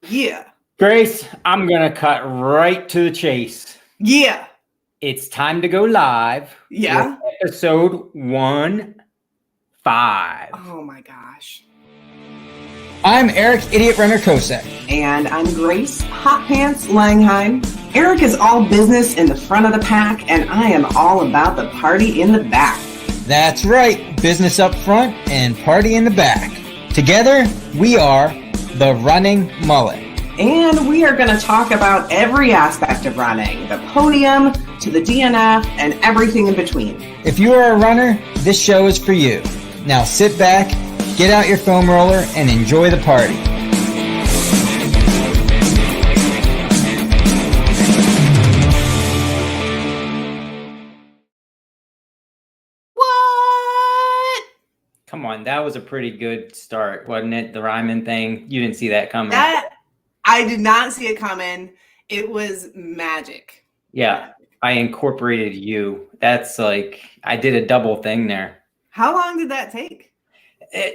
Yeah. Grace, I'm going to cut right to the chase. Yeah. It's time to go live. Yeah. With episode 15. Oh my gosh. I'm Eric, Idiot Runner Kosek. And I'm Grace, Hot Pants Langheim. Eric is all business in the front of the pack, and I am all about the party in the back. That's right, business up front and party in the back. Together, we are the Running Mullet. And we are going to talk about every aspect of running, the podium to the DNF and everything in between. If you are a runner, this show is for you. Now sit back, get out your foam roller, and enjoy the party. What? Come on, that was a pretty good start, wasn't it? The rhyming thing. You didn't see that coming. I did not see it coming. It was magic. Yeah, I incorporated you. That's like, I did a double thing there. How long did that take?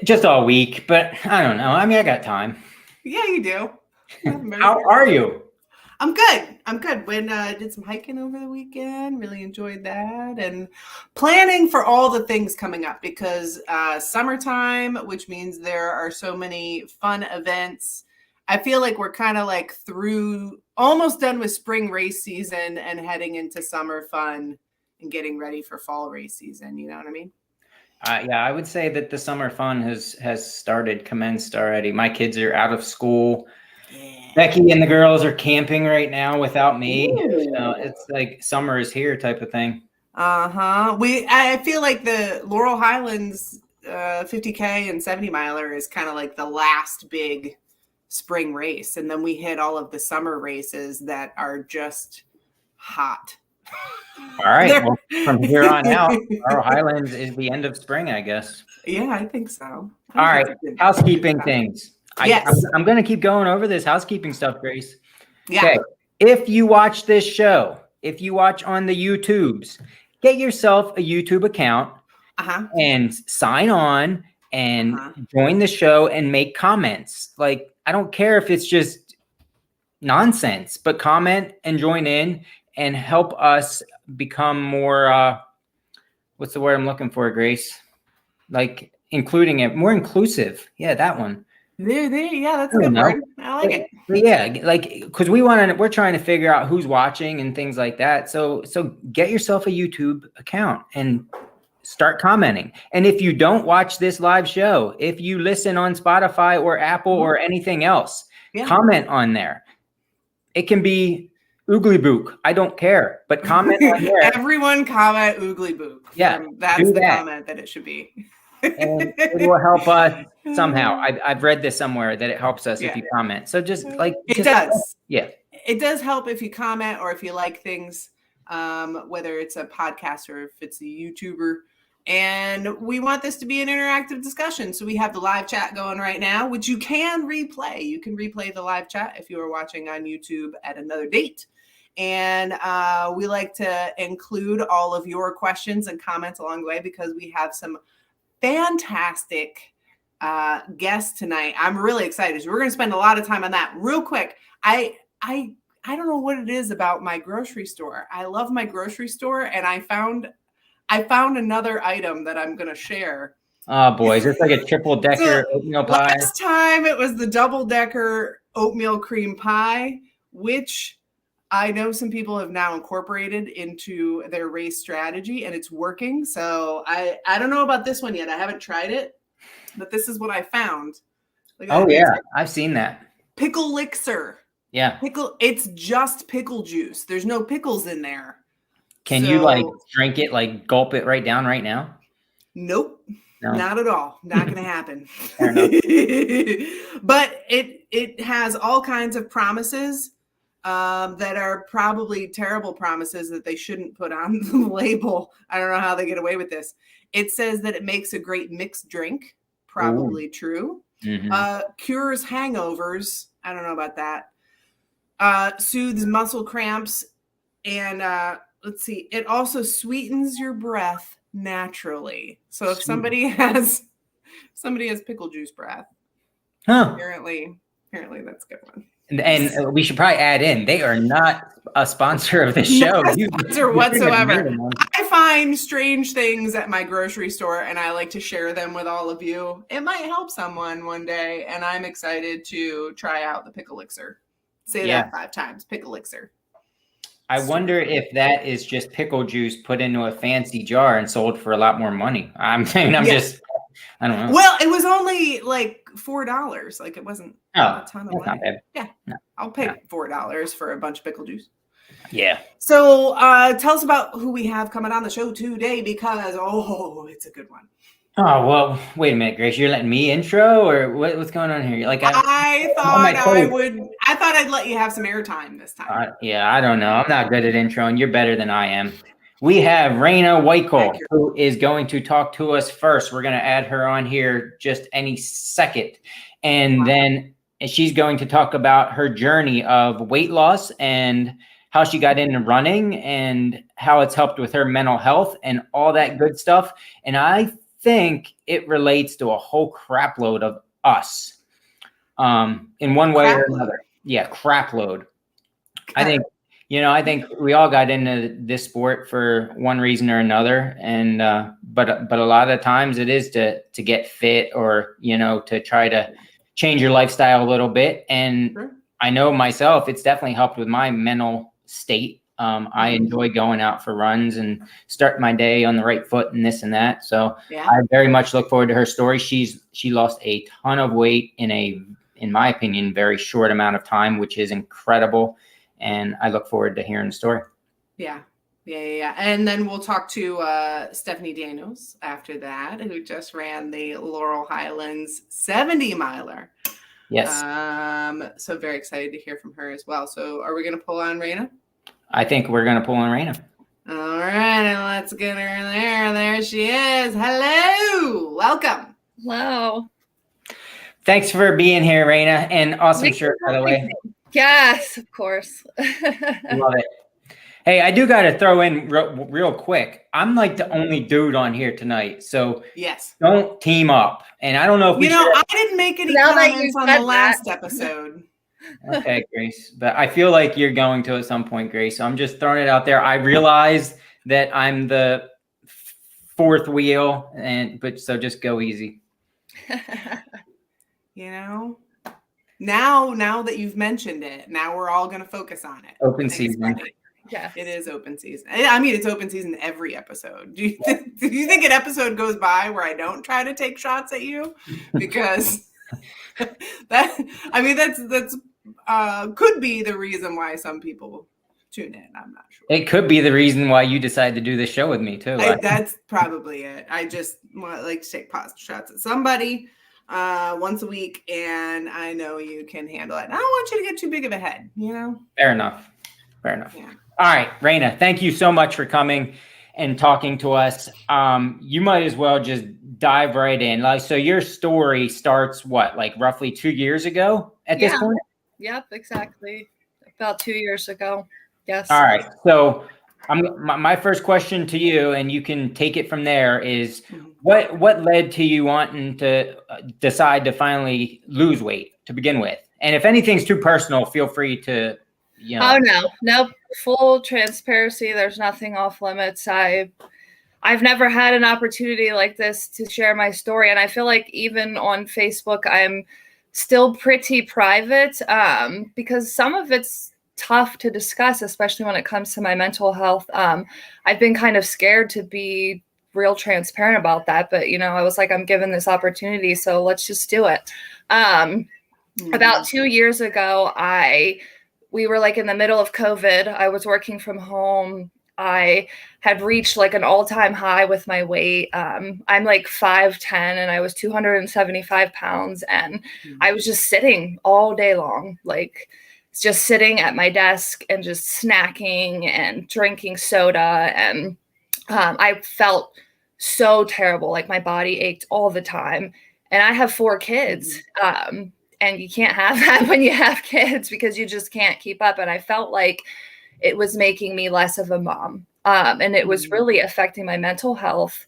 Just all week, but I don't know. I mean, I got time. Yeah, you do. How are you? I'm good. Did some hiking over the weekend. Really enjoyed that, and planning for all the things coming up because summertime, which means there are so many fun events. I feel like we're kind of like through, almost done with spring race season and heading into summer fun and getting ready for fall race season. You know what I mean? Yeah, I would say that the summer fun has commenced already. My kids are out of school. Yeah. Becky and the girls are camping right now without me. So it's like summer is here type of thing. I feel like the Laurel Highlands 50K and 70 miler is kind of like the last big spring race, and then we hit all of the summer races that are just hot. All right. Well, from here on out, Laurel Highlands is the end of spring, I guess. Yeah, I think so. All right. Housekeeping things. Yes. I'm going to keep going over this housekeeping stuff, Grace. Yeah. Okay. If you watch this show, if you watch on the YouTubes, get yourself a YouTube account and sign on and join the show and make comments. Like, I don't care if it's just nonsense, but comment and join in and help us become more, what's the word I'm looking for, Grace? Like including it, more inclusive. Yeah, that one. There. Yeah, that's a good word. I like it. Yeah, like, because we're trying to figure out who's watching and things like that. So get yourself a YouTube account and start commenting. And if you don't watch this live show, if you listen on Spotify or Apple or anything else, comment on there. It can be Oogly Book. I don't care, but comment on there. Everyone comment Oogly Book. Yeah, that's the comment that it should be. And it will help us somehow. I've read this somewhere that it helps us if you comment. So just like it does. Yeah, it does help if you comment or if you like things, whether it's a podcast or if it's a YouTuber. And we want this to be an interactive discussion. So we have the live chat going right now, which you can replay. You can replay the live chat if you are watching on YouTube at another date. And we like to include all of your questions and comments along the way because we have some fantastic guests tonight. I'm really excited. So we're going to spend a lot of time on that. Real quick, I don't know what it is about my grocery store. I love my grocery store, and I found another item that I'm going to share. Oh, boys. It's like a triple-decker oatmeal pie. Last time it was the double-decker oatmeal cream pie, which I know some people have now incorporated into their race strategy, and it's working. So I don't know about this one yet. I haven't tried it, but this is what I found. Oh, yeah. I've seen that. Pickle elixir. Yeah. It's just pickle juice. There's no pickles in there. Can you like drink it, like gulp it right down right now? Nope. No. Not at all. Not going to happen. Fair enough. But it has all kinds of promises that are probably terrible promises that they shouldn't put on the label. I don't know how they get away with this. It says that it makes a great mixed drink. Probably true. Mm-hmm. Cures hangovers. I don't know about that. Soothes muscle cramps. And let's see. It also sweetens your breath naturally. So if somebody has pickle juice breath, apparently Apparently that's a good one. And we should probably add in, they are not a sponsor of the show. Not a sponsor whatsoever. I find strange things at my grocery store and I like to share them with all of you. It might help someone one day, and I'm excited to try out the pickle elixir. Say that 5 times, pickle elixir. I wonder if that is just pickle juice put into a fancy jar and sold for a lot more money. I don't know. Well, it was only like $4. Like it wasn't a ton of money. Not bad. Yeah. No. I'll pay $4 for a bunch of pickle juice. Yeah. So tell us about who we have coming on the show today, because it's a good one. Oh, well, wait a minute, Grace. You're letting me intro, or what's going on here? Like I thought I'd let you have some airtime this time. I don't know. I'm not good at introing. You're better than I am. We have Rana Weikel, who is going to talk to us first. We're going to add her on here just any second. And then she's going to talk about her journey of weight loss and how she got into running and how it's helped with her mental health and all that good stuff. And I think it relates to a whole crap load of us in one way or another. Yeah, crap load. I think we all got into this sport for one reason or another, and but a lot of times it is to get fit or to try to change your lifestyle a little bit. And I know myself, it's definitely helped with my mental state. I enjoy going out for runs and start my day on the right foot and this and that. So I very much look forward to her story. She lost a ton of weight in my opinion, very short amount of time, which is incredible. And I look forward to hearing the story. Yeah. And then we'll talk to Stephanie Daniels after that, who just ran the Laurel Highlands 70 miler. Yes. So very excited to hear from her as well. So are we going to pull on Rana? I think we're going to pull on Rana. All right. And let's get her in there. There she is. Hello. Welcome. Hello. Thanks for being here, Rana. And awesome shirt, by the way. Yes, of course. Love it. Hey, I do got to throw in real quick. I'm like the only dude on here tonight. So don't team up. And I don't know if I didn't make any comments on the last episode. Okay, Grace. But I feel like you're going to at some point, Grace. So I'm just throwing it out there. I realize that I'm the fourth wheel, so just go easy. Now that you've mentioned it, now we're all going to focus on it. Open season. Yeah, it is open season. I mean, it's open season every episode. Do you think an episode goes by where I don't try to take shots at you? Because that's could be the reason why some people tune in. I'm not sure. It could be the reason why you decided to do this show with me too. That's probably it. I just like to take positive shots at somebody once a week, and I know you can handle it. I don't want you to get too big of a head, Fair enough. Yeah. All right, Rana, thank you so much for coming and talking to us. You might as well just dive right in. So your story starts roughly 2 years ago at this point? Yep, exactly. About 2 years ago. Yes. All right. So my first question to you, and you can take it from there, is what led to you wanting to decide to finally lose weight to begin with? And if anything's too personal, feel free to, Oh, no, full transparency. There's nothing off limits. I've never had an opportunity like this to share my story. And I feel like even on Facebook, I'm still pretty private because some of it's tough to discuss, especially when it comes to my mental health. I've been kind of scared to be real transparent about that. But, I was like, I'm given this opportunity, so let's just do it. About 2 years ago, we were in the middle of COVID. I was working from home. I had reached an all-time high with my weight. I'm 5'10", and I was 275 pounds. And I was just sitting all day long, just sitting at my desk and just snacking and drinking soda. And I felt so terrible. My body ached all the time. And I have 4 kids. And you can't have that when you have kids because you just can't keep up. And I felt like it was making me less of a mom. And it was really affecting my mental health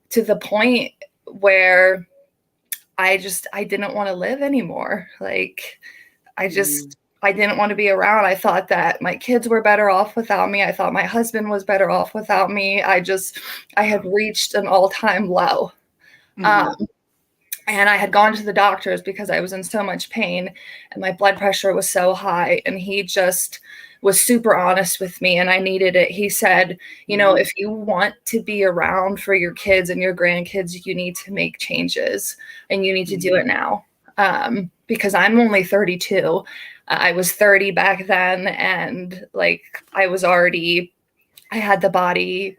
to the point where I didn't want to live anymore. I didn't want to be around. I thought that my kids were better off without me. I thought my husband was better off without me. I had reached an all-time low. And I had gone to the doctors because I was in so much pain and my blood pressure was so high. And he just was super honest with me and I needed it. He said, you know, if you want to be around for your kids and your grandkids, you need to make changes and you need to do it now. Because I'm only 32. I was 30 back then. And like, I had the body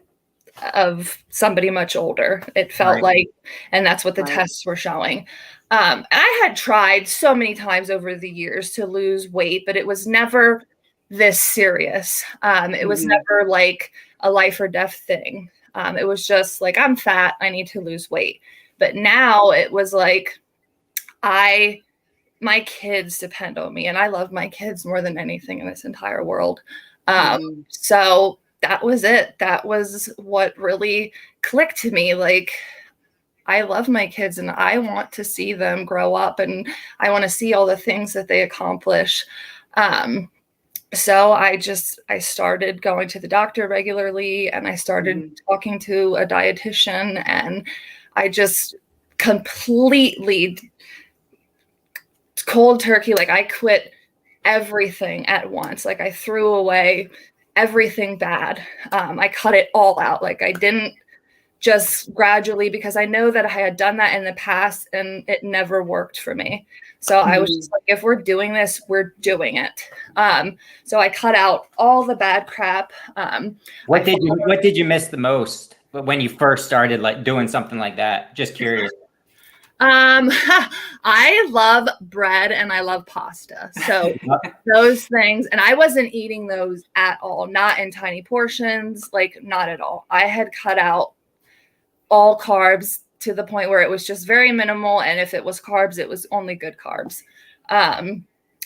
of somebody much older. It felt like, and that's what the tests were showing. I had tried so many times over the years to lose weight, but it was never this serious. It was never like a life or death thing. It was just like, I'm fat, I need to lose weight. But now it was like, my kids depend on me and I love my kids more than anything in this entire world. So that was it. That was what really clicked to me. Like, I love my kids and I want to see them grow up and I want to see all the things that they accomplish. So I started going to the doctor regularly and I started talking to a dietitian and I just completely cold turkey. Like I quit everything at once. Like I threw away everything bad. I cut it all out. Like I didn't just gradually, because I know that I had done that in the past and it never worked for me. So I was just like, if we're doing this, we're doing it. So I cut out all the bad crap. What did you miss the most when you first started like doing something like that? Just curious. I love bread and I love pasta. So those things, and I wasn't eating those at all, not in tiny portions, like not at all. I had cut out all carbs to the point where it was just very minimal. And if it was carbs, it was only good carbs.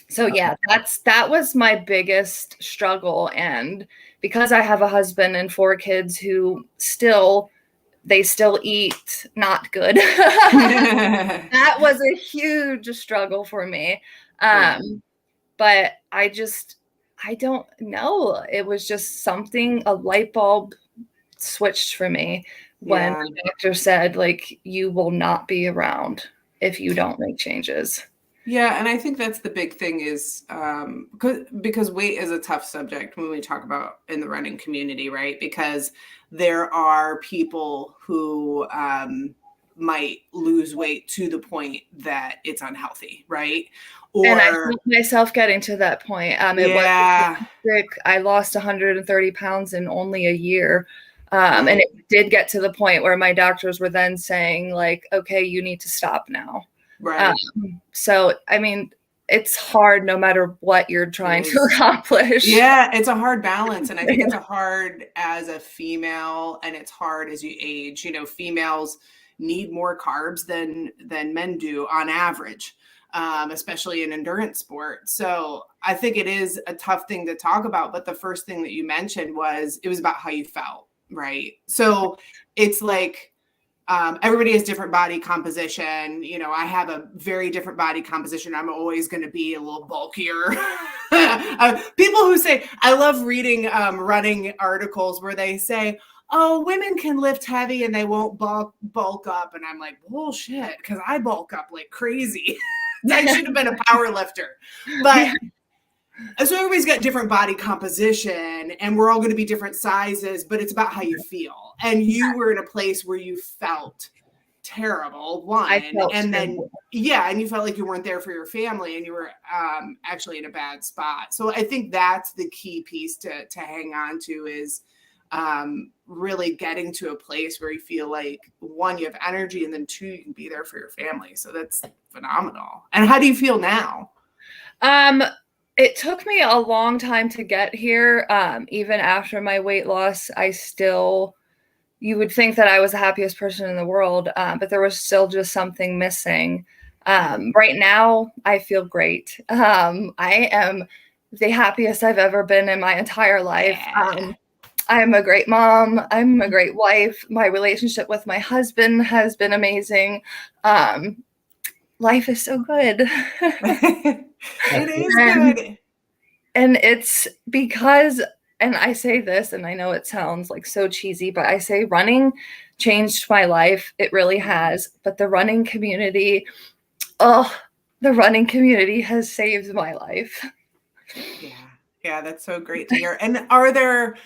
So yeah, that was my biggest struggle. And because I have a husband and 4 kids who they still eat not good. That was a huge struggle for me. But I don't know. It was just something, a light bulb switched for me when the doctor said, like, you will not be around if you don't make changes. Yeah, and I think that's the big thing is because weight is a tough subject when we talk about in the running community, right? Because there are people who might lose weight to the point that it's unhealthy, right? And I felt myself getting to that point. It was sick. I lost 130 pounds in only a year. And it did get to the point where my doctors were then saying, like, okay, you need to stop now. Right. So, I mean, it's hard no matter what you're trying to accomplish. Yeah, it's a hard balance. And I think it's hard as a female and it's hard as you age. You know, females need more carbs than men do on average, especially in endurance sport. So I think it is a tough thing to talk about. But the first thing that you mentioned was it was about how you felt, right? So it's like, everybody has different body composition. You know, I have a very different body composition. I'm always going to be a little bulkier. People who say, I love reading running articles where they say, oh, women can lift heavy and they won't bulk up. And I'm like, bullshit, because I bulk up like crazy. I should have been a power lifter. But so everybody's got different body composition and we're all going to be different sizes, but it's about how you feel. And you were in a place where you felt terrible, and then you felt like you weren't there for your family and you were actually in a bad spot. So I think that's the key piece to hang on to is really getting to a place where you feel like, 1, you have energy, and then 2, you can be there for your family. So that's phenomenal. And how do you feel now? It took me a long time to get here. Even after my weight loss, you would think that I was the happiest person in the world, but there was still just something missing. Right now, I feel great. I am the happiest I've ever been in my entire life. I'm a great mom. I'm a great wife. My relationship with my husband has been amazing. Life is so good. It is good. And it's because, and I say this, and I know it sounds like so cheesy, but I say running changed my life. It really has. But the running community, the running community has saved my life. Yeah, that's so great to hear. And are there,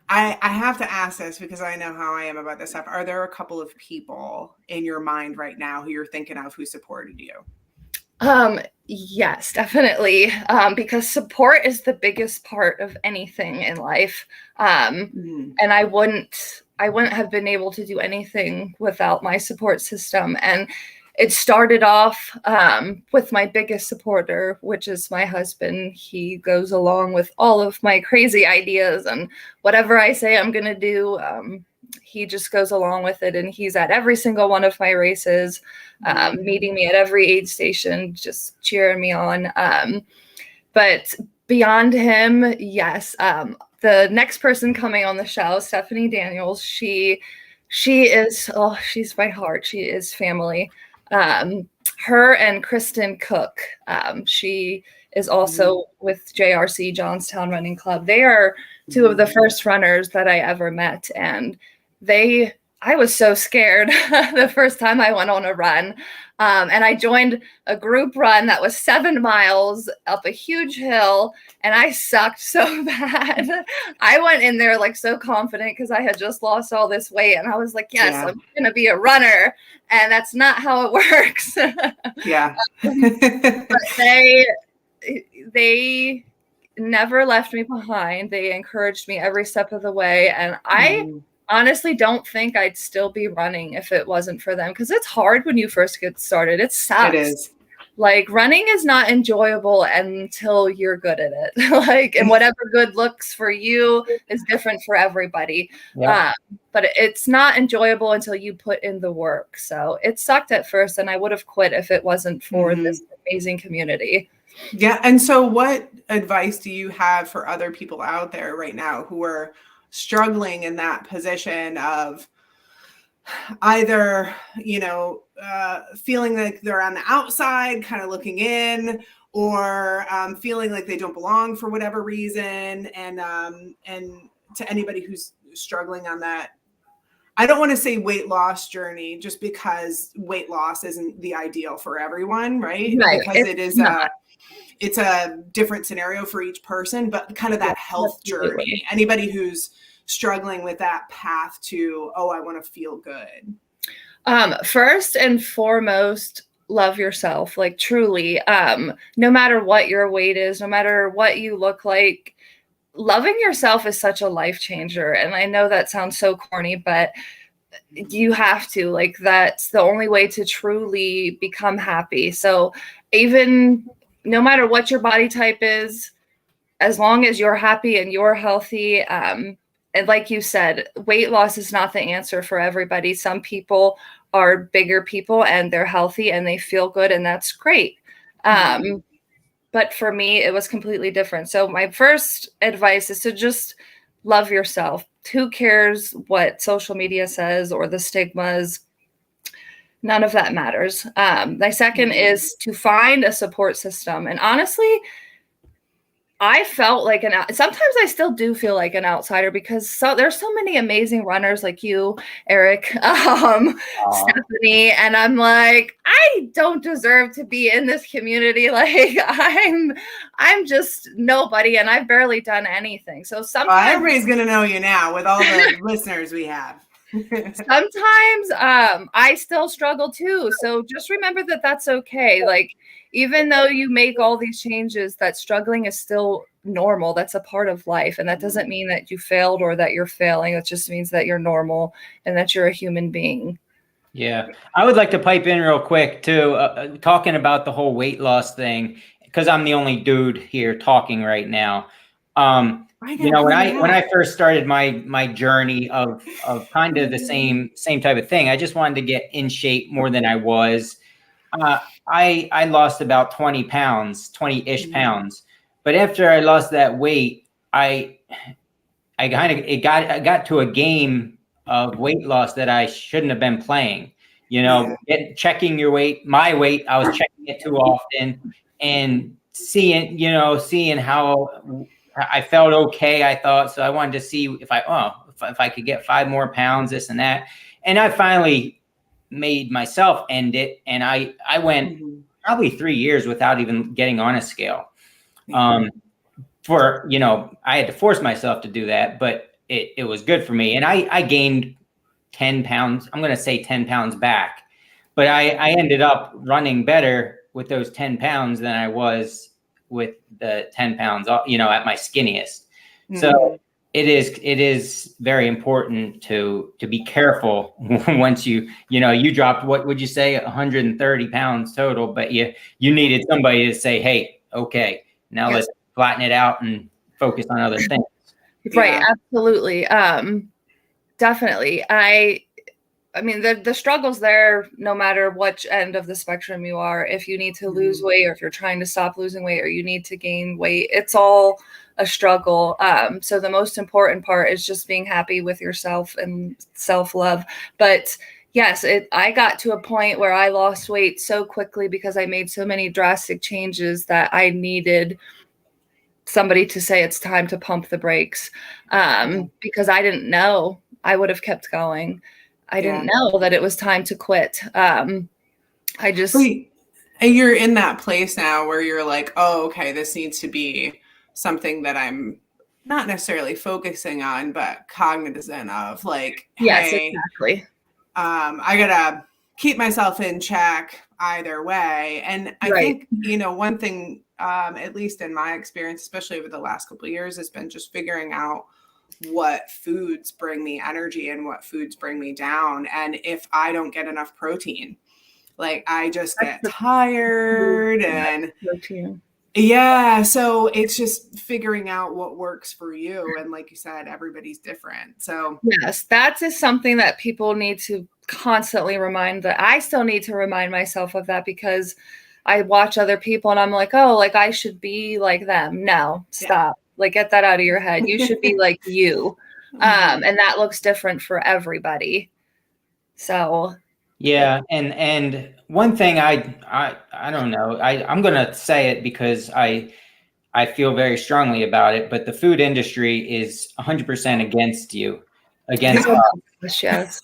I have to ask this because I know how I am about this stuff. Are there a couple of people in your mind right now who you're thinking of who supported you? Yes, definitely. Because support is the biggest part of anything in life. And I wouldn't have been able to do anything without my support system. And it started off with my biggest supporter, which is my husband. He goes along with all of my crazy ideas, and whatever I say I'm going to do, he just goes along with it. And he's at every single one of my races, meeting me at every aid station, just cheering me on. But beyond him, yes, the next person coming on the show, Stephanie Daniels, she is, she's my heart. She is family. Her and Kristen Cook, she is also with JRC, Johnstown Running Club. They are two of the first runners that I ever met. And I was so scared the first time I went on a run. And I joined a group run that was 7 miles up a huge hill, and I sucked so bad. I went in there like so confident because I had just lost all this weight, and I was like, yes, I'm going to be a runner. And that's not how it works. But they never left me behind. They encouraged me every step of the way. And I honestly don't think I'd still be running if it wasn't for them, because it's hard when you first get started. It sucks. It is. Like, running is not enjoyable until you're good at it. Like, and whatever good looks for you is different for everybody. Yeah. But it's not enjoyable until you put in the work. So it sucked at first, and I would have quit if it wasn't for this amazing community. Yeah. And so what advice do you have for other people out there right now who are struggling in that position of either, feeling like they're on the outside, kind of looking in, or feeling like they don't belong for whatever reason, and to anybody who's struggling on that, I don't want to say weight loss journey, just because weight loss isn't the ideal for everyone, right? Because it's a different scenario for each person, but kind of that health journey. Anybody who's struggling with that path to, I want to feel good. First and foremost, love yourself, like truly. No matter what your weight is, no matter what you look like, loving yourself is such a life changer. And I know that sounds so corny, but you have to, like, that's the only way to truly become happy. So even no matter what your body type is, as long as you're happy and you're healthy, and like you said, weight loss is not the answer for everybody. Some people are bigger people and they're healthy and they feel good, and that's great. But for me, it was completely different. So my first advice is to just love yourself. Who cares what social media says or the stigmas? None of that matters. My second is to find a support system. And honestly, I felt like sometimes I still do feel like an outsider, because there's so many amazing runners like you, Eric, Stephanie, and I'm like, I don't deserve to be in this community. Like, I'm just nobody, and I've barely done anything. So sometimes everybody's gonna know you now with all the listeners we have. Sometimes I still struggle too. So just remember that that's okay. Like, even though you make all these changes, that struggling is still normal. That's a part of life. And that doesn't mean that you failed or that you're failing. It just means that you're normal and that you're a human being. Yeah. I would like to pipe in real quick too, talking about the whole weight loss thing, because I'm the only dude here talking right now. When I first started my journey of kind of the same type of thing, I just wanted to get in shape more than I was. I lost about 20-ish pounds, but after I lost that weight, I got to a game of weight loss that I shouldn't have been playing. Checking your weight, my weight, I was checking it too often, and seeing how I felt okay. I thought, so I wanted to see if I could get 5 more pounds, this and that. And I finally made myself end it. And I went probably 3 years without even getting on a scale. I had to force myself to do that, but it was good for me. And I gained 10 pounds. I'm going to say 10 pounds back, but I ended up running better with those 10 pounds than I was with the 10 pounds, at my skinniest. So it is very important to be careful once you dropped, what would you say, 130 pounds total, but you needed somebody to say, hey, okay, now let's flatten it out and focus on other things. Right. Absolutely. Definitely. I mean, the struggle's there no matter which end of the spectrum you are. If you need to lose weight, or if you're trying to stop losing weight, or you need to gain weight, it's all a struggle. So the most important part is just being happy with yourself and self-love. But yes, I got to a point where I lost weight so quickly because I made so many drastic changes that I needed somebody to say it's time to pump the brakes, because I didn't know. I would have kept going. I didn't know that it was time to quit. And you're in that place now where you're like, oh, okay, this needs to be something that I'm not necessarily focusing on, but cognizant of. Like, yes, hey, exactly. I gotta keep myself in check either way. And I think, one thing, at least in my experience, especially over the last couple of years, has been just figuring out what foods bring me energy and what foods bring me down. And if I don't get enough protein, like I just get tired and so it's just figuring out what works for you. And like you said, everybody's different. So yes, that is something that people need to constantly remind, that I still need to remind myself of that, because I watch other people and I'm like, oh, like I should be like them. No, stop. Like, get that out of your head. You should be like you. And that looks different for everybody. So yeah. And one thing I don't know, I'm going to say it because I feel very strongly about it, but the food industry is 100% against you, against us. Yes.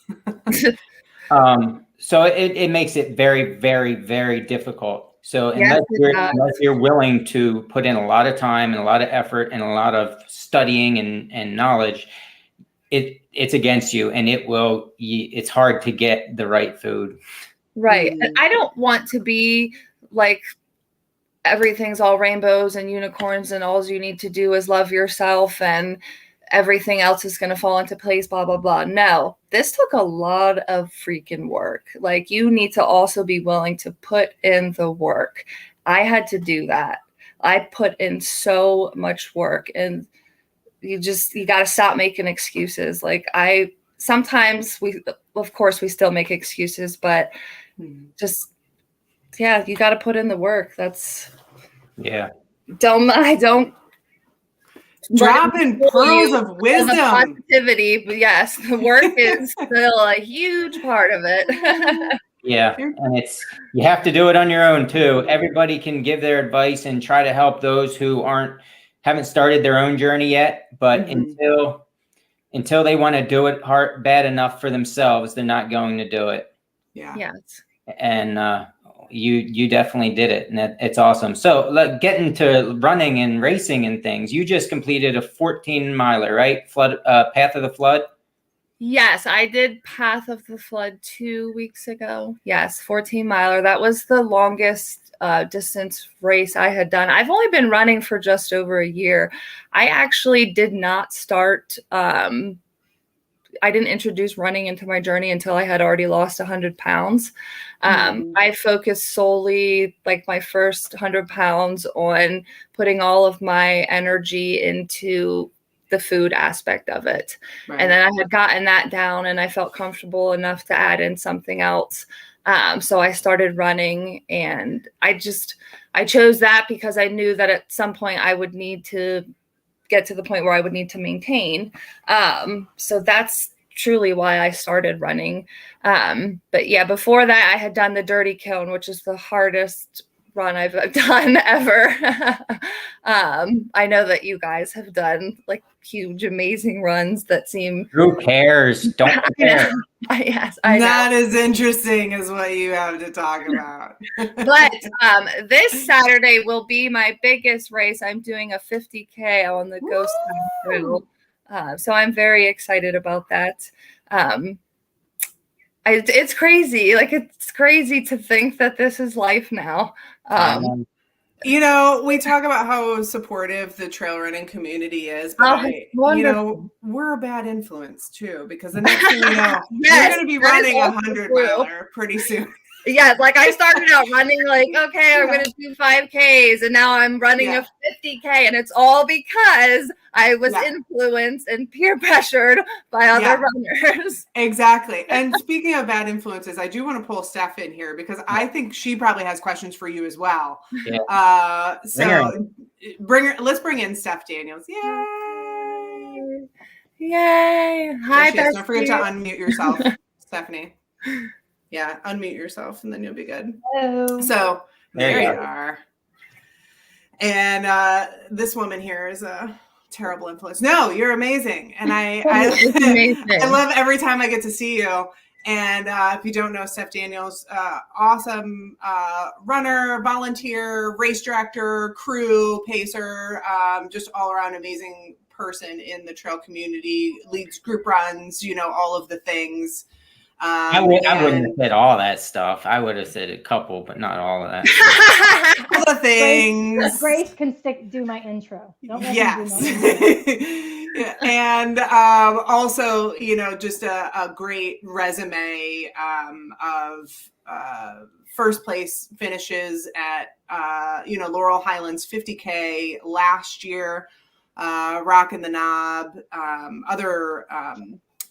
So it makes it very, very, very difficult. So unless you're willing to put in a lot of time and a lot of effort and a lot of studying and knowledge, it's against you, and it's hard to get the right food. Right. And I don't want to be like everything's all rainbows and unicorns and all you need to do is love yourself and everything else is going to fall into place, blah, blah, blah. No, this took a lot of freaking work. Like, you need to also be willing to put in the work. I had to do that. I put in so much work, and you got to stop making excuses. Like, sometimes of course we still make excuses, but just, you got to put in the work. I don't dropping pearls of wisdom, positivity, but yes, the work is still a huge part of it. Yeah, and you have to do it on your own too. Everybody can give their advice and try to help those who haven't started their own journey yet, but until they want to do it bad enough for themselves, they're not going to do it. Yes. And you definitely did it, and it's awesome. So getting to running and racing and things, you just completed a 14-miler, right? Path of the Flood. Yes, I did Path of the Flood 2 weeks ago. Yes, 14-miler. That was the longest distance race I had done. I've only been running for just over a year. I actually did not start. I didn't introduce running into my journey until I had already lost 100 pounds. I focused solely, like, my first 100 pounds on putting all of my energy into the food aspect of it. Right. And then I had gotten that down and I felt comfortable enough to add in something else. So I started running, and I chose that because I knew that at some point I would need to get to the point where I would need to maintain. So that's truly why I started running. But yeah, before that I had done the Dirty Kiln, which is the hardest run I've done ever. I know that you guys have done like huge, amazing runs that seem. Who cares? Don't care. Yes, I know. Not as interesting as what you have to talk about. But this Saturday will be my biggest race. I'm doing a 50K on the Ghost Town Trail. So I'm very excited about that. It's crazy. Like, it's crazy to think that this is life now. You know, we talk about how supportive the trail running community is, but we're a bad influence too, because the next thing you know, you're going to be running a 100-miler pretty soon. Yeah, like I started out running like, okay, I'm going to do 5Ks, and now I'm running a 50K, and it's all because I was influenced and peer pressured by other runners. Exactly. And speaking of bad influences, I do want to pull Steph in here because I think she probably has questions for you as well. Yeah. So let's bring in Steph Daniels. Yay! Yay! Hi, don't forget to unmute yourself, Stephanie. Yeah, unmute yourself and then you'll be good. Hello. So there you are. And this woman here is a terrible influence. No, you're amazing. And I love every time I get to see you. And if you don't know, Steph Daniels, awesome runner, volunteer, race director, crew, pacer, just all around amazing person in the trail community, leads group runs, all of the things. I wouldn't have said all that stuff. I would have said a couple, but not all of that. All the things. Grace can do my intro. Don't let him do my intro. And also, just a great resume of first place finishes at Laurel Highlands 50K last year, Rockin' the Knob, other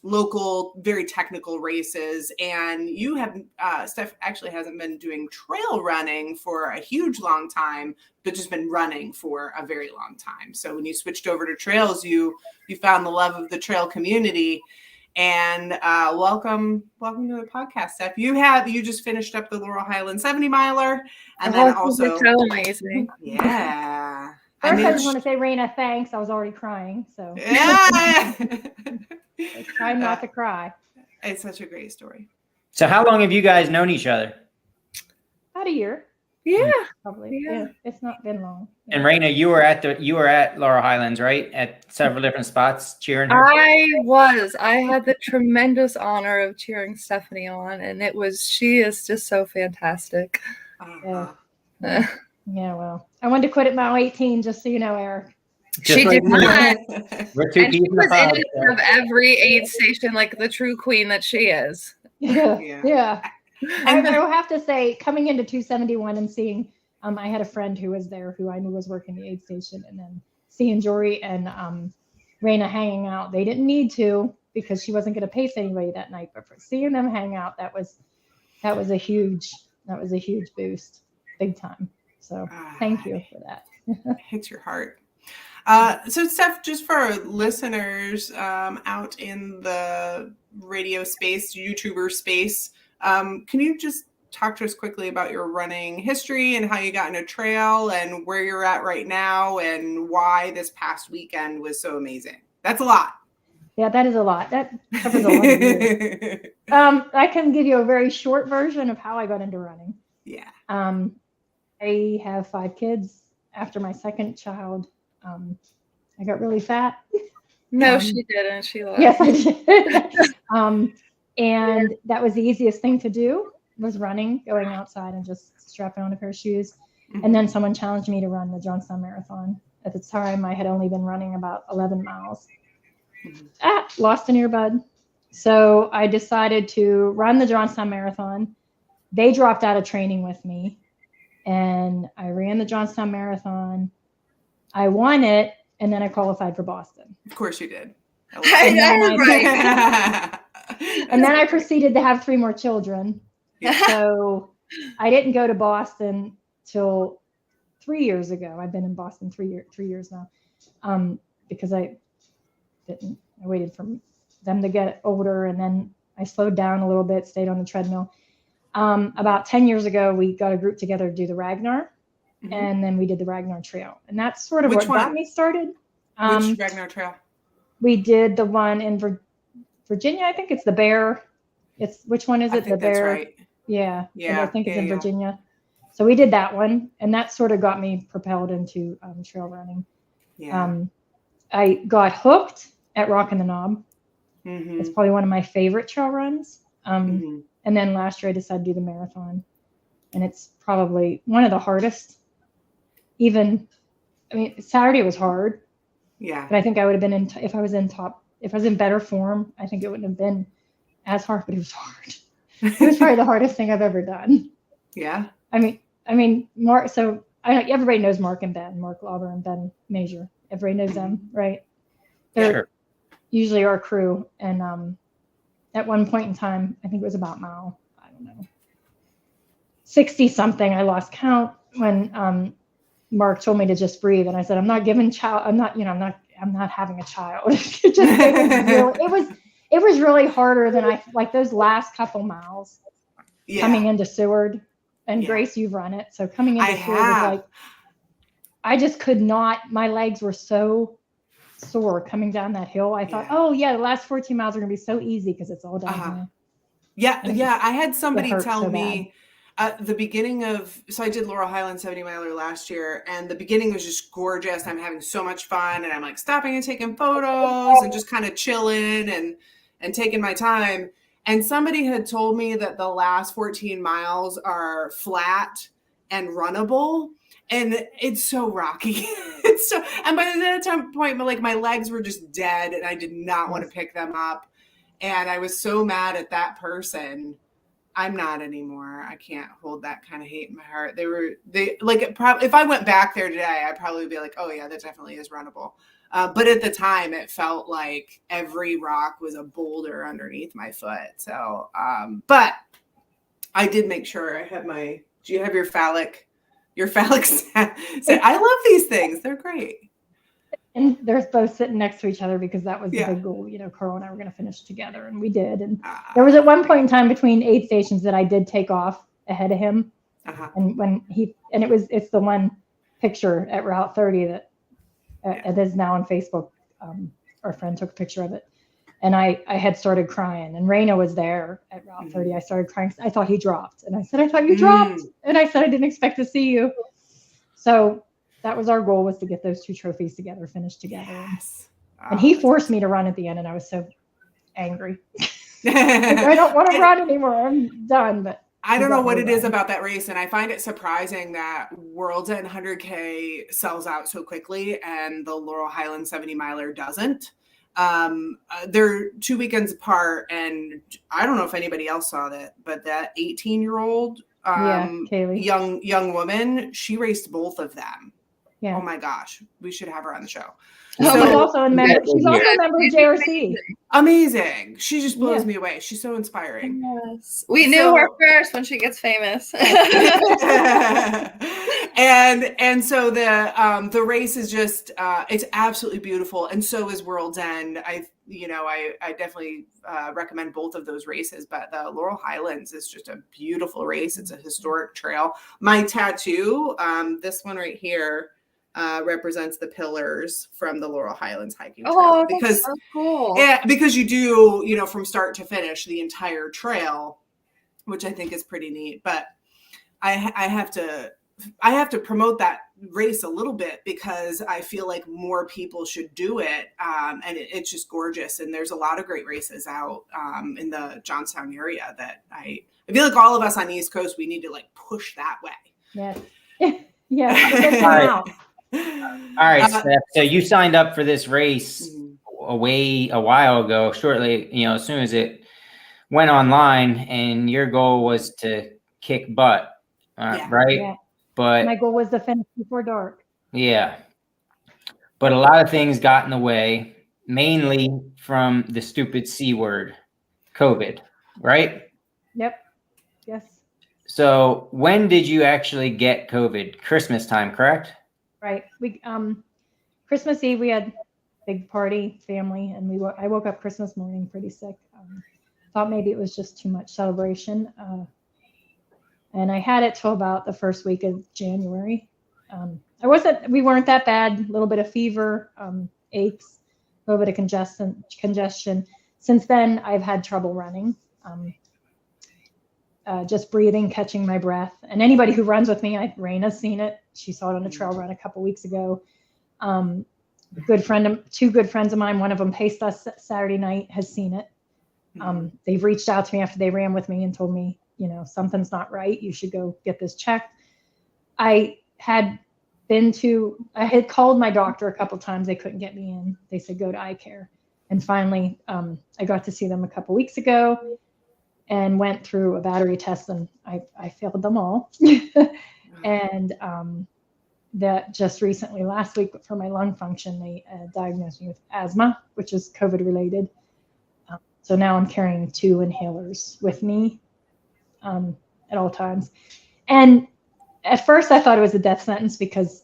local, very technical races. And you have, Steph actually hasn't been doing trail running for a huge long time, but just been running for a very long time. So when you switched over to trails, you found the love of the trail community. And welcome to the podcast, Steph. You just finished up the Laurel Highlands 70-miler, and then also so amazing. Yeah. First, I just want to say, Rana, thanks. I was already crying, so yeah. Try not to cry. It's such a great story. So how long have you guys known each other? About a year. Yeah. Probably. Yeah. It's not been long. Yeah. And Rana, you were at Laurel Highlands, right? At several different spots cheering her? I had the tremendous honor of cheering Stephanie on, and she is just so fantastic. Yeah, well, I wanted to quit at mile 18, just so you know, Eric. She did not. We're two and she was in and out of every aid station like the true queen that she is. Yeah. I will have to say, coming into 271 and seeing, I had a friend who was there who I knew was working the aid station, and then seeing Jory and Rana hanging out. They didn't need to because she wasn't going to pace anybody that night, but for seeing them hang out, that was a huge boost, big time. So thank you for that. Hits your heart. So Steph, just for our listeners out in the radio space, YouTuber space, can you just talk to us quickly about your running history and how you got into trail and where you're at right now and why this past weekend was so amazing? That's a lot. Yeah, that is a lot. That covers a lot of years. I can give you a very short version of how I got into running. Yeah. I have 5 kids. After my second child, I got really fat. No, she didn't. She lost. Yes, I did. And that was the easiest thing to do, was running, going outside and just strapping on a pair of shoes. Mm-hmm. And then someone challenged me to run the Johnstown Marathon. At the time, I had only been running about 11 miles. Mm-hmm. Lost an earbud. So I decided to run the Johnstown Marathon. They dropped out of training with me, and I ran the Johnstown Marathon. I won it, and then I qualified for Boston. Of course you did. And then I proceeded to have 3 more children. So I didn't go to Boston till 3 years ago. I've been in Boston 3 years now, because I waited for them to get older, and then I slowed down a little bit, stayed on the treadmill. About 10 years ago, we got a group together to do the Ragnar. and then we did the Ragnar Trail, and that's sort of Which what got one? me started. Which Ragnar Trail? We did the one in Virginia. I think it's the Bear. Which one is it? I think the Bear. That's right. Yeah. Yeah. I think it's in yeah. Virginia. So we did that one, and that sort of got me propelled into trail running. Yeah. I got hooked at Rockin' the Knob. Mm-hmm. It's probably one of my favorite trail runs. And then last year I decided to do the marathon, and it's probably one of the hardest. Saturday was hard. Yeah. But I think I would have been if I was in better form, I think it wouldn't have been as hard, but it was hard. It was probably the hardest thing I've ever done. Yeah. I mean, Mark. So everybody knows Mark and Ben, Mark Lauber and Ben Major. Everybody knows them, right? They're usually our crew. And at one point in time, I think it was about mile, I don't know, 60 something. I lost count when Mark told me to just breathe, and I said, I'm not having a child. It was really harder than those last couple miles coming into Seward. And Grace, you've run it. So coming into Seward was I just could not, my legs were so sore coming down that hill. I thought, the last 14 miles are going to be so easy because it's all downhill. Yeah. I had somebody tell me at the beginning so I did Laurel Highlands 70 miler last year, and the beginning was just gorgeous. I'm having so much fun, and I'm like stopping and taking photos and just kind of chilling and taking my time. And somebody had told me that the last 14 miles are flat and runnable. And it's so rocky. And by that point, my legs were just dead, and I did not want to pick them up. And I was so mad at that person. I'm not anymore. I can't hold that kind of hate in my heart. If I went back there today, I'd probably be like, oh yeah, that definitely is runnable. But at the time, it felt like every rock was a boulder underneath my foot. So, but I did make sure I had do you have your phallic set? I love these things. They're great. And they're both sitting next to each other because that was the big goal. Carl and I were going to finish together, and we did. And there was at one point in time between aid stations that I did take off ahead of him. And it's the one picture at Route 30 that it is now on Facebook. Our friend took a picture of it, and I had started crying, and Rana was there at Route 30. I started crying. I thought he dropped, and I said, I thought you dropped, and I said I didn't expect to see you. So that was our goal, was to get those two trophies together, finish together. Yes. And he forced me to run at the end, and I was so angry. I don't want to run anymore. I'm done. But I don't know what it is about that race, and I find it surprising that Worlds at 100K sells out so quickly, and the Laurel Highlands 70 miler doesn't. They're 2 weekends apart, and I don't know if anybody else saw that, but that 18-year-old young woman, she raced both of them. Yeah. Oh my gosh, we should have her on the show. She's also a member of JRC. Amazing. She just blows me away. She's so inspiring. Yes. We knew her first when she gets famous. and so the race is just it's absolutely beautiful, and so is World's End. I definitely recommend both of those races, but the Laurel Highlands is just a beautiful race. It's a historic trail. My tattoo, this one right here, represents the pillars from the Laurel Highlands hiking trail. Because so cool. Yeah, because you do, from start to finish the entire trail, which I think is pretty neat. But I have to promote that race a little bit, because I feel like more people should do it. And it's just gorgeous. And there's a lot of great races out in the Johnstown area that I feel like all of us on the East Coast, we need to push that way. Yes. Yeah. All right, Steph. So you signed up for this race a while ago, shortly, as soon as it went online, and your goal was to kick butt, right? Yeah. But my goal was to finish before dark. Yeah. But a lot of things got in the way, mainly from the stupid C word, COVID, right? Yep. Yes. So when did you actually get COVID? Christmas time, correct? Right. We Christmas Eve we had a big party, family, and I woke up Christmas morning pretty sick. Thought maybe it was just too much celebration, and I had it till about the first week of January, we weren't that bad, a little bit of fever, aches, a little bit of congestion. Since then, I've had trouble running, just breathing, catching my breath. And anybody who runs with me, Rana's seen it. She saw it on a trail run a couple weeks ago. Two good friends of mine, one of them paced us Saturday night, has seen it. They've reached out to me after they ran with me and told me, something's not right. You should go get this checked. I had called my doctor a couple times. They couldn't get me in. They said, go to eye care. And finally, I got to see them a couple weeks ago and went through a battery test, and I failed them all. And that just recently, last week, for my lung function, they diagnosed me with asthma, which is COVID related. So now I'm carrying 2 inhalers with me at all times. And at first I thought it was a death sentence because,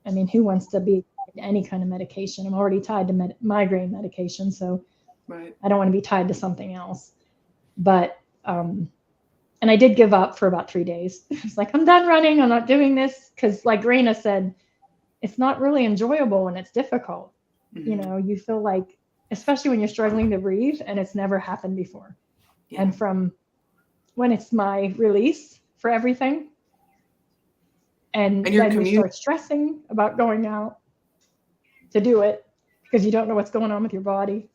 who wants to be any kind of medication? I'm already tied to migraine medication, so right. I don't want to be tied to something else. But, and I did give up for about 3 days. It's like, I'm done running. I'm not doing this. Because like Rana said, it's not really enjoyable when it's difficult. Mm-hmm. You feel like, especially when you're struggling to breathe and it's never happened before. Yeah. And from when it's my release for everything, and then you start stressing about going out to do it because you don't know what's going on with your body.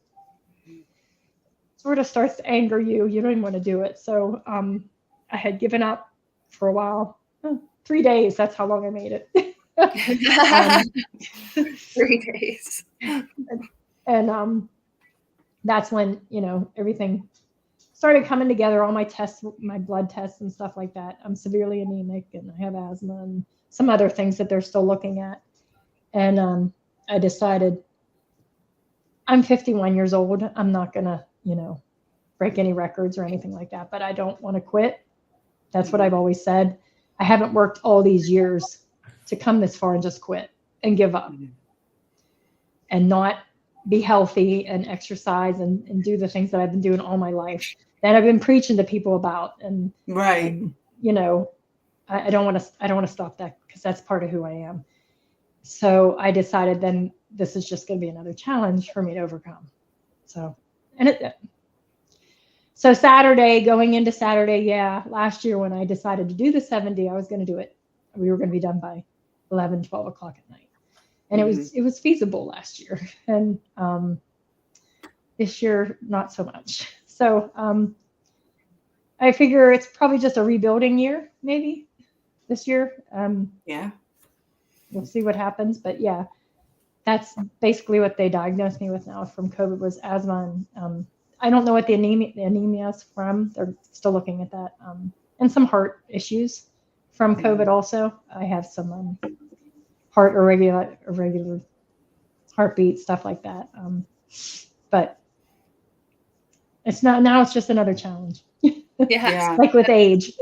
Sort of starts to anger you. You don't even want to do it. So I had given up for a while. 3 days. That's how long I made it. 3 days. And that's when, everything started coming together, all my tests, my blood tests and stuff like that. I'm severely anemic and I have asthma and some other things that they're still looking at. And I decided I'm 51 years old. I'm not going to, break any records or anything like that, but I don't want to quit. That's what I've always said. I haven't worked all these years to come this far and just quit and give up and not be healthy and exercise and do the things that I've been doing all my life that I've been preaching to people about. And, right. I don't want to stop that because that's part of who I am. So I decided then this is just going to be another challenge for me to overcome. So Saturday, going into Saturday, last year when I decided to do the 70, I was going to do it. We were going to be done by 11, 12 o'clock at night. And it was feasible last year. And this year, not so much. So I figure it's probably just a rebuilding year, maybe this year. We'll see what happens. But that's basically what they diagnosed me with now from COVID was asthma. And I don't know what the anemia is from. They're still looking at that. And some heart issues from COVID also. I have some heart irregular heartbeat, stuff like that. But it's not, now it's just another challenge. Yeah. Like with age.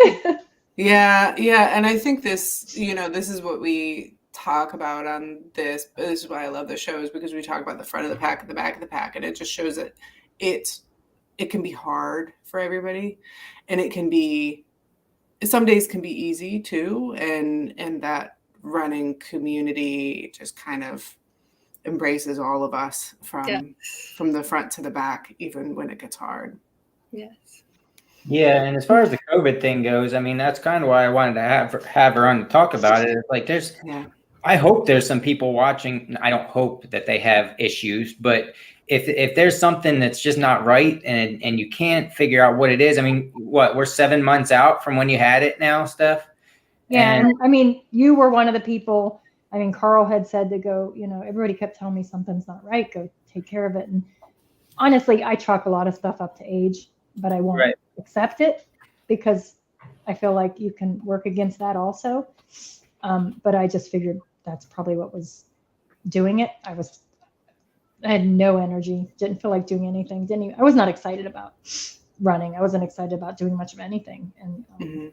Yeah. And I think this, this is what we talk about on this. This is why I love the show, is because we talk about the front of the pack and the back of the pack. And it just shows that it can be hard for everybody. And some days can be easy too. And that running community just kind of embraces all of us from the front to the back, even when it gets hard. Yes. Yeah, and as far as the COVID thing goes, that's kind of why I wanted to have her on to talk about it. It's like I hope there's some people watching. I don't hope that they have issues, but if there's something that's just not right and you can't figure out what it is, we're 7 months out from when you had it now, Steph? Yeah, and you were one of the people. Carl had said to go, everybody kept telling me something's not right, go take care of it. And honestly, I chalk a lot of stuff up to age, but I won't accept it because I feel like you can work against that also. But I just figured that's probably what was doing it. I had no energy, didn't feel like doing anything. I was not excited about running. I wasn't excited about doing much of anything. And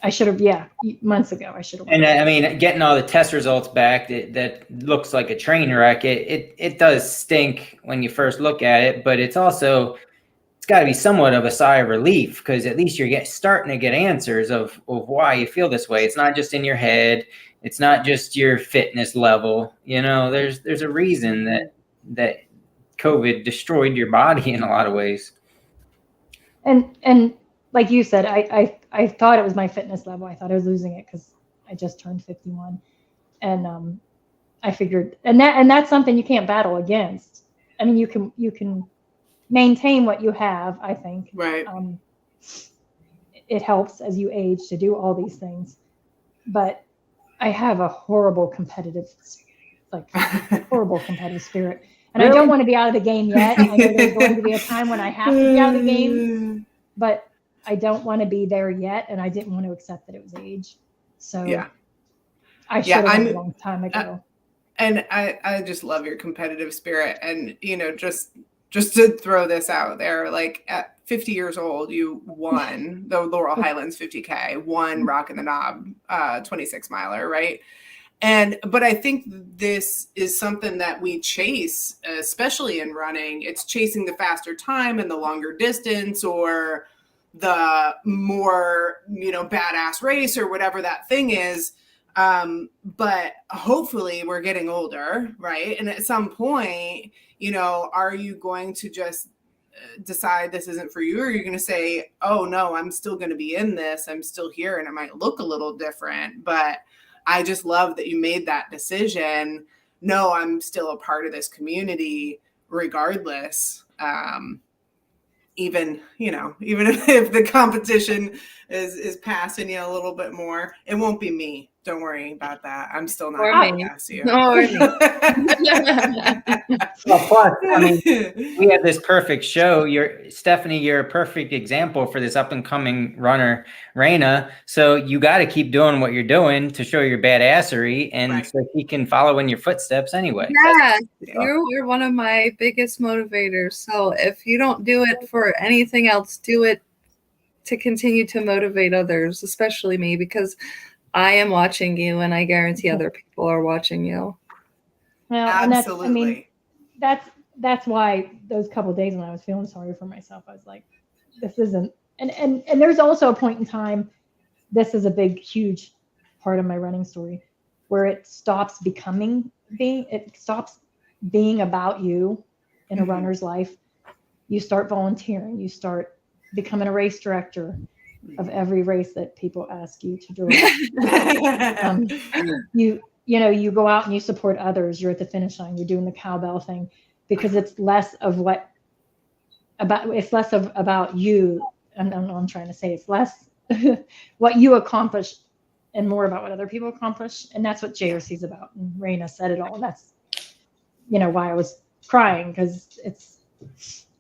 I should have, months ago, I should have. And getting all the test results back, that looks like a train wreck. It does stink when you first look at it, but it's got got to be somewhat of a sigh of relief, because at least you're starting to get answers of why you feel this way. It's not just in your head. It's not just your fitness level. You know, there's a reason that COVID destroyed your body in a lot of ways. And like you said, I thought it was my fitness level. I thought I was losing it because I just turned 51, and I figured, and that's something you can't battle against. I mean, you can maintain what you have. I think, right. It helps as you age to do all these things, but I have a horrible competitive spirit, and really? I don't want to be out of the game yet. I know there's going to be a time when I have to be out of the game, but I don't want to be there yet, and I didn't want to accept that it was age. So yeah, I should have a long time ago. And I just love your competitive spirit, and you know, just to throw this out there, like at 50 years old, you won the Laurel Highlands 50K, won Rockin' the Knob 26 miler, right? But I think this is something that we chase, especially in running. It's chasing the faster time and the longer distance, or the more, you know, badass race, or whatever that thing is. But hopefully we're getting older, right? And at some point, you know, are you going to just decide this isn't for you, or are you going to say, oh no, I'm still going to be in this, I'm still here, and it might look a little different, but I just love that you made that decision. No, I'm still a part of this community regardless. Even if the competition is passing you a little bit more, it won't be me. Don't worry about that. I'm still not going to pass you. Well, plus, I mean, we have this perfect show. Stephanie, you're a perfect example for this up and coming runner, Rana. So you got to keep doing what you're doing to show your badassery, and right. So he can follow in your footsteps anyway. Yeah, you're one of my biggest motivators. So if you don't do it for anything else, do it to continue to motivate others, especially me, because I am watching you, and I guarantee other people are watching you. Well, absolutely. And I mean, that's why those couple of days when I was feeling sorry for myself, I was like, this isn't. And there's also a point in time. This is a big, huge part of my running story, where it stops being about you in a runner's life. You start volunteering. You start becoming a race director of every race that people ask you to direct. You go out and you support others. You're at the finish line. You're doing the cowbell thing, because it's less about you. I'm trying to say it's less what you accomplish and more about what other people accomplish. And that's what JRC is about. And Rana said it all. And that's, why I was crying, because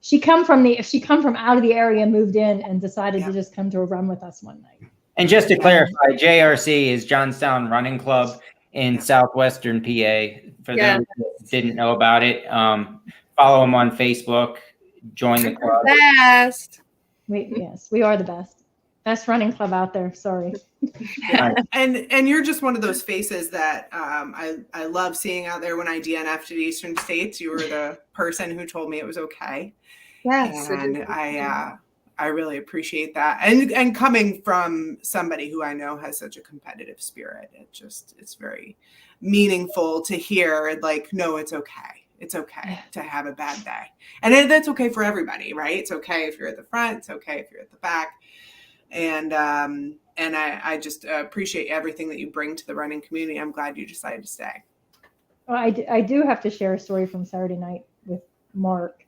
she come from out of the area, moved in, and decided to just come to a run with us one night. And just to clarify, JRC is Johnstown Running Club in southwestern PA. For those that didn't know about it, follow them on Facebook. Join the club. Best. We are the best running club out there. Sorry. And you're just one of those faces that I love seeing out there. When I DNF'd at Eastern States, you were the person who told me it was okay. Yes. And I really appreciate that. And coming from somebody who I know has such a competitive spirit, it's very meaningful to hear, like, no, it's okay. It's okay to have a bad day. And that's okay for everybody, right? It's okay if you're at the front. It's okay if you're at the back. And I just appreciate everything that you bring to the running community. I'm glad you decided to stay. Well, I do have to share a story from Saturday night with Mark.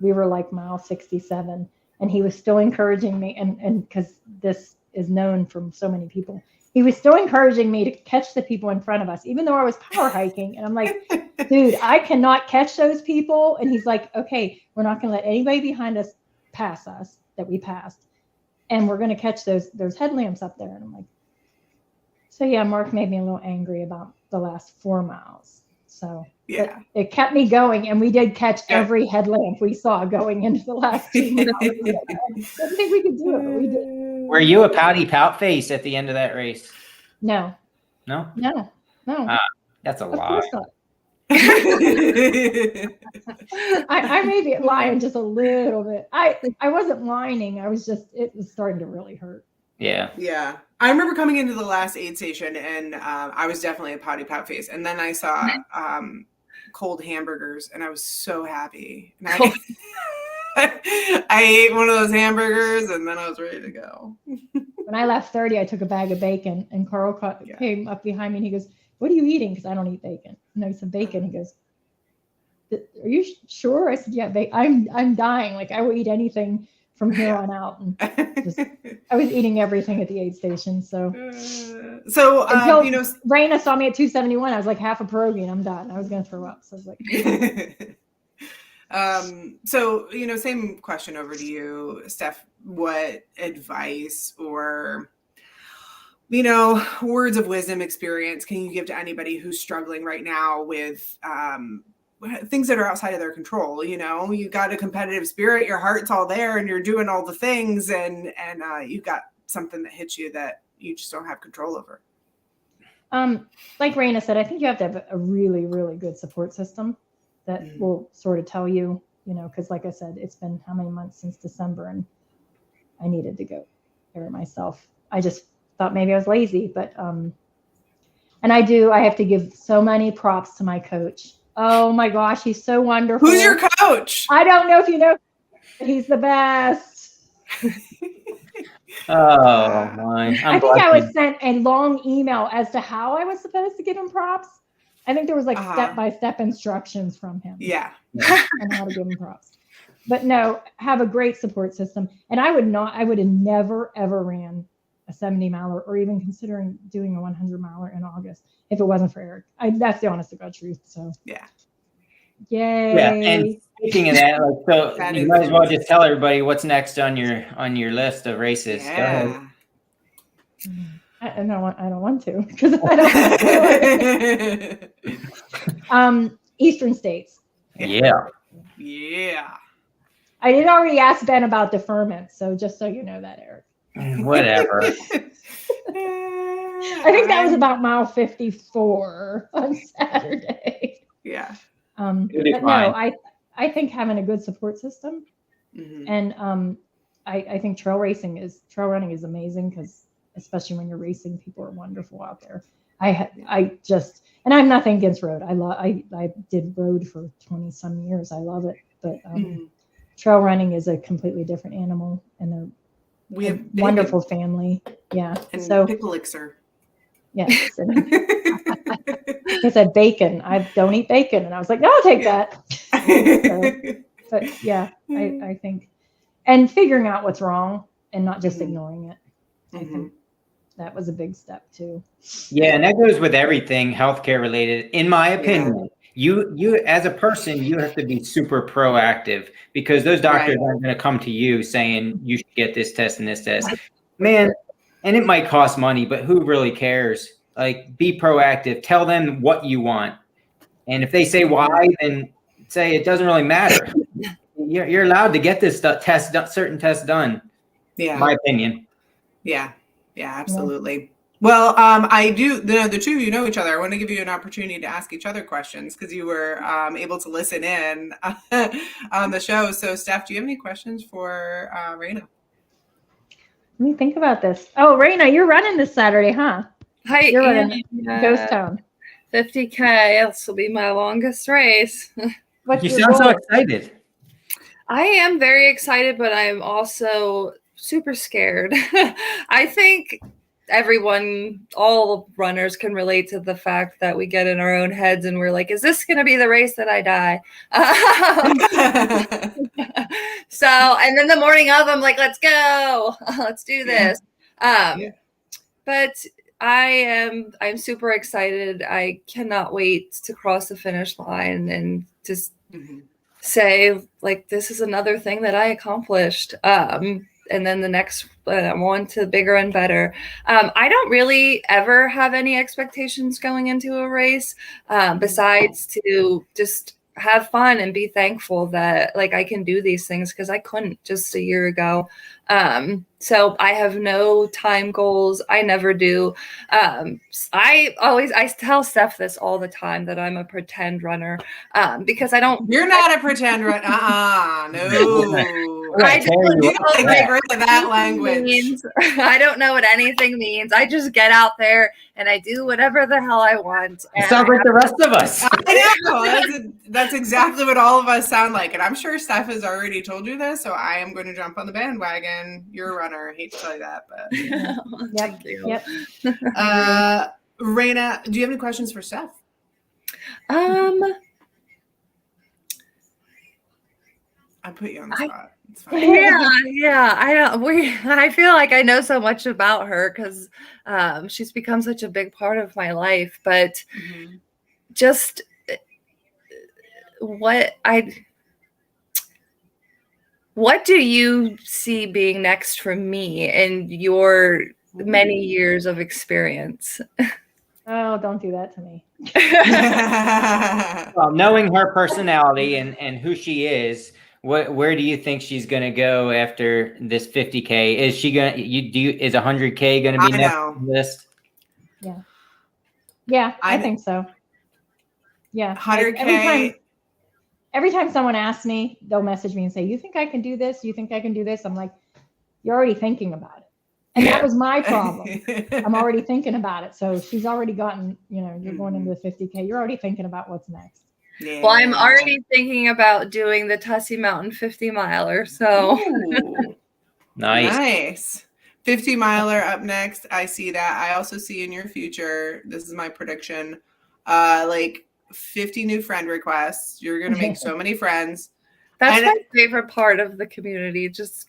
We were like mile 67, and he was still encouraging me, and because this is known from so many people, he was still encouraging me to catch the people in front of us, even though I was power hiking. And I'm like, dude, I cannot catch those people. And he's like, okay, we're not going to let anybody behind us pass us that we passed. And we're going to catch those headlamps up there. And I'm like, so yeah, Mark made me a little angry about the last 4 miles. So it kept me going. And we did catch every headlamp we saw going into the last 2 miles. I didn't think we could do it, but we did. Were you a pouty pout face at the end of that race? No. No? No. That's a lie. Of course not. I may be lying just a little bit. I wasn't whining. I was just, it was starting to really hurt. Yeah. Yeah. I remember coming into the last aid station and I was definitely a potty pout face. And then I saw cold hamburgers and I was so happy. And I ate one of those hamburgers and then I was ready to go. When I left 30, I took a bag of bacon and Carl came up behind me and he goes, "What are you eating?" Because I don't eat bacon. And I said, "Bacon." He goes, "Are you sure?" I said, "Yeah, I'm dying. Like I will eat anything from here on out." And I was eating everything at the aid station. So until Raina saw me at 271, I was like half a pierogi and I'm done. I was going to throw up. So I was like, so, same question over to you, Steph. What advice or, words of wisdom, experience can you give to anybody who's struggling right now with things that are outside of their control? You got a competitive spirit, your heart's all there and you're doing all the things and you've got something that hits you that you just don't have control over. Like Raina said, I think you have to have a really, really good support system that will sort of tell you, because like I said, it's been how many months since December and I needed to go air myself. I just thought maybe I was lazy, but, and I have to give so many props to my coach. Oh my gosh, he's so wonderful. Who's your coach? I don't know if you know. He's the best. Oh my! I think I was sent a long email as to how I was supposed to give him props. I think there was like step-by-step instructions from him. Yeah. On how to give him props. But no, have a great support system. And I would have never, ever ran a 70 miler or even considering doing a 100 miler in August if it wasn't for Eric. That's the honest to God truth. So yeah. Yay. Yeah. And speaking of that, you might as well just tell everybody what's next on your list of races. Yeah. Go ahead. I don't want to because I don't. Eastern states. Yeah. Yeah. I did already ask Ben about deferment, so just so you know that, Eric. Whatever. I think that was about mile 54 on Saturday. Yeah. But no, I think having a good support system, and I think trail running is amazing because especially when you're racing, people are wonderful out there. And I have nothing against road. I did road for 20 some years. I love it, but trail running is a completely different animal, and we have wonderful family. Yeah. And so pickle elixir. Yes. He said bacon. I don't eat bacon, and I was like, no, I'll take that. But yeah, I think, and figuring out what's wrong and not just ignoring it. I think that was a big step too. Yeah, and that goes with everything healthcare related, in my opinion. Yeah. You as a person, you have to be super proactive because those doctors aren't going to come to you saying you should get this test and this test. Man, and it might cost money, but who really cares? Like, be proactive. Tell them what you want. And if they say why, then say it doesn't really matter. You're allowed to get this certain test done. Yeah. In my opinion. Yeah. Yeah, absolutely. Yeah. Well, I do. The two of you know each other. I want to give you an opportunity to ask each other questions because you were able to listen in on the show. So, Steph, do you have any questions for Raina? Let me think about this. Oh, Raina, you're running this Saturday, huh? You're running Ghost Town. 50K. This will be my longest race. You sound so excited. I am very excited, but I'm also super scared. I think all runners can relate to the fact that we get in our own heads and we're like, is this going to be the race that I die? So, and then the morning of, I'm like, let's go. Let's do this. But I'm super excited. I cannot wait to cross the finish line and just say, like, this is another thing that I accomplished. And then the next, I'm on to bigger and better. I don't really ever have any expectations going into a race, besides to just have fun and be thankful that like I can do these things, because I couldn't just a year ago. So I have no time goals. I never do. I tell Steph this all the time, that I'm a pretend runner, because I don't. You're not a pretend runner. No. I don't You gotta get rid of that language. I don't know what anything means. I just get out there and I do whatever the hell I want. It sounds like the rest of us. I know. That's exactly what all of us sound like. And I'm sure Steph has already told you this, so I am going to jump on the bandwagon. You're a runner. I hate to tell you that, but Thank you. Yep. Rana, do you have any questions for Steph? I put you on the spot. It's fine. Yeah. I feel like I know so much about her, because she's become such a big part of my life. But just what do you see being next for me in your many years of experience? Oh, don't do that to me. Well, knowing her personality and who she is, where do you think she's going to go after this 50K? Is she going to, is 100K going to be next on the list? Yeah, I think so. Yeah. 100K. Every time someone asks me, they'll message me and say, you think I can do this? You think I can do this? I'm like, you're already thinking about it. And that was my problem. I'm already thinking about it. So she's already gotten, you're going into the 50K. You're already thinking about what's next. Yeah. Well, I'm already thinking about doing the Tussey Mountain 50 miler. So Nice. 50 miler up next. I see that. I also see in your future, this is my prediction, like 50 new friend requests. You're going to make so many friends. That's my favorite part of the community. Just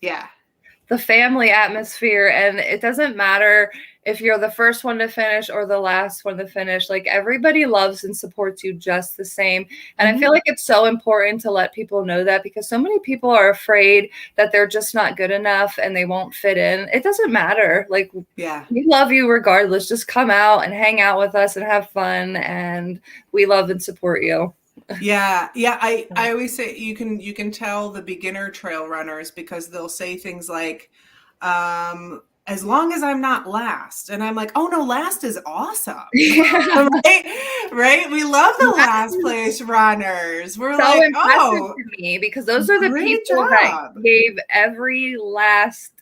the family atmosphere. And it doesn't matter if you're the first one to finish or the last one to finish. Like, everybody loves and supports you just the same. And I feel like it's so important to let people know that, because so many people are afraid that they're just not good enough and they won't fit in. It doesn't matter. Like, we love you regardless. Just come out and hang out with us and have fun. And we love and support you. I always say you can tell the beginner trail runners, because they'll say things like, as long as I'm not last. And I'm like, oh no, last is awesome. Right? We love the last place runners. We're so like, impressive to me, because those are the people that gave every last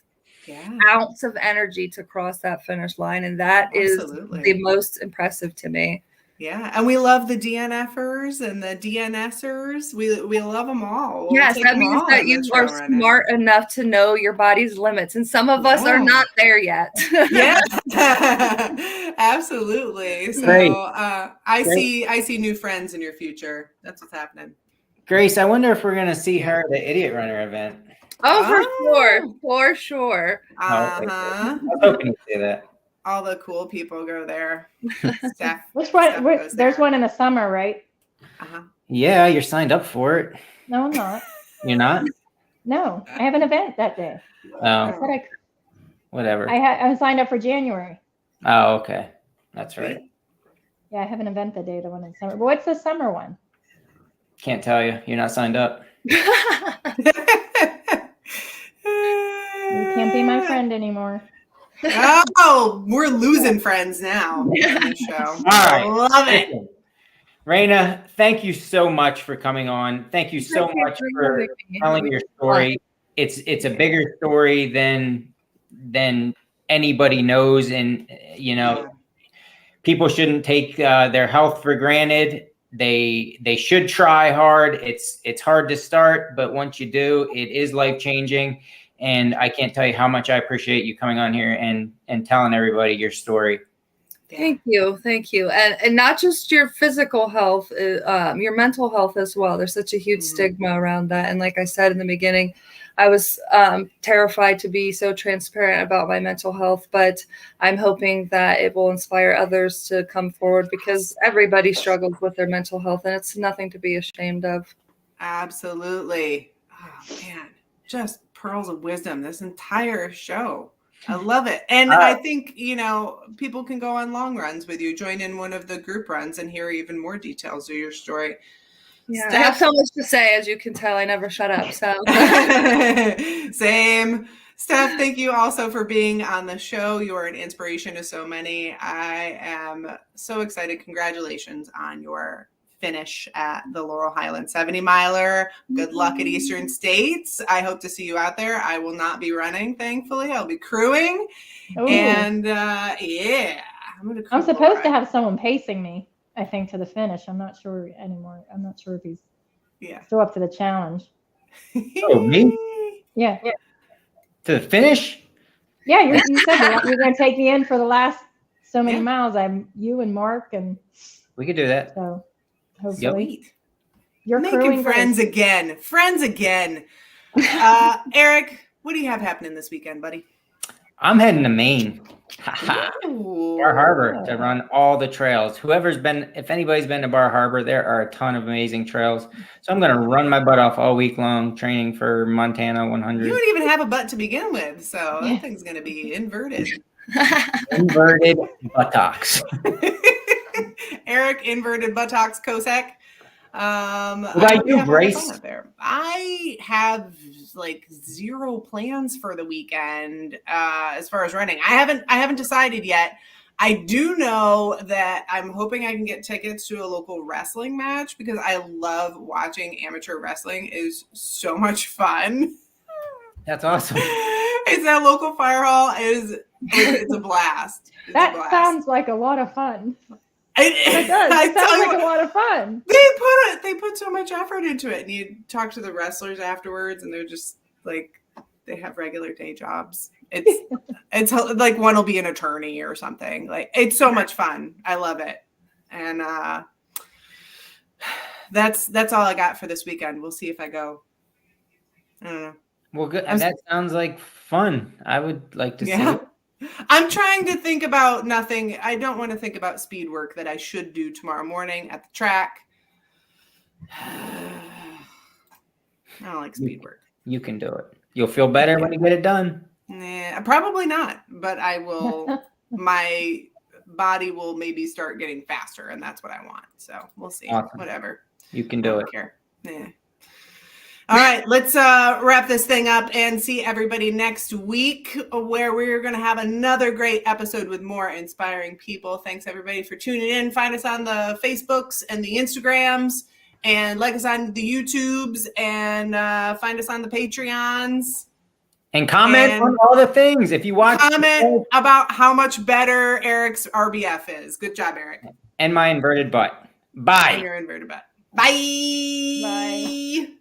ounce of energy to cross that finish line. And that is the most impressive to me. Yeah, and we love the DNFers and the DNSers. We love them all. Yes, that means that you are smart enough to know your body's limits, and some of us are not there yet. Yeah, absolutely. So I see new friends in your future. That's what's happening. Grace, I wonder if we're gonna see her at the Idiot Runner event. Oh, for sure. I was hoping to see that. All the cool people go there. Which one? There's one in the summer, right? Yeah, you're signed up for it. No, I'm not. You're not? No, I have an event that day. Oh. Whatever. I was signed up for January. Oh, okay. That's right. Yeah, I have an event that day, the one in summer. But what's the summer one? Can't tell you. You're not signed up. You can't be my friend anymore. Oh, we're losing friends now on this show. All right. Love it. Raina, thank you so much for coming on. Thank you so much for telling your story. It's a bigger story than anybody knows, and people shouldn't take their health for granted. They should try hard. It's hard to start, but once you do, it is life-changing. And I can't tell you how much I appreciate you coming on here and telling everybody your story. Thank you. And not just your physical health, your mental health as well. There's such a huge stigma around that. And like I said in the beginning, I was terrified to be so transparent about my mental health, but I'm hoping that it will inspire others to come forward, because everybody struggles with their mental health, and it's nothing to be ashamed of. Absolutely. Oh, man. Just pearls of wisdom this entire show. I love it. And I think, people can go on long runs with you, join in one of the group runs and hear even more details of your story. Yeah, I have so much to say, as you can tell. I never shut up. So same. Steph, thank you also for being on the show. You are an inspiration to so many. I am so excited. Congratulations on your finish at the Laurel Highlands 70 miler. Good luck at Eastern States. I hope to see you out there. I will not be running, thankfully. I'll be crewing. Ooh. And yeah, I'm supposed to have someone pacing me, I think, to the finish. I'm not sure anymore. I'm not sure if he's still up to the challenge. Oh, me? Yeah. To the finish? Yeah, you said that you're going to take me in for the last so many miles. I'm you and Mark, and we could do that. So hopefully, you're making friends again. Friends again. Eric, what do you have happening this weekend, buddy? I'm heading to Maine. Bar Harbor to run all the trails. If anybody's been to Bar Harbor, there are a ton of amazing trails. So I'm going to run my butt off all week long training for Montana 100. You don't even have a butt to begin with, so that thing's going to be inverted. Inverted buttocks. Eric, inverted buttocks, Cossack. I have like zero plans for the weekend as far as running. I haven't decided yet. I do know that I'm hoping I can get tickets to a local wrestling match because I love watching amateur wrestling. It is so much fun. That's awesome. It's that local fire hall. It's a blast. That sounds like a lot of fun. It does. It sounds like a lot of fun. They put so much effort into it, and you talk to the wrestlers afterwards, and they're just like they have regular day jobs. It's like one will be an attorney or something. Like it's so much fun. I love it, and that's all I got for this weekend. We'll see if I go. I don't know. Well, good. That sounds like fun. I would like to see it. I'm trying to think about nothing. I don't want to think about speed work that I should do tomorrow morning at the track. I don't like speed work. You can do it. You'll feel better when you get it done. Nah, probably not, but I will. My body will maybe start getting faster, and that's what I want. So we'll see. Awesome. Whatever. You can do it. Care. All right, let's wrap this thing up and see everybody next week where we're going to have another great episode with more inspiring people. Thanks, everybody, for tuning in. Find us on the Facebooks and the Instagrams and like us on the YouTubes and find us on the Patreons. And comment on all the things. If you watch, comment about how much better Eric's RBF is. Good job, Eric. And my inverted butt. Bye. And your inverted butt. Bye. Bye.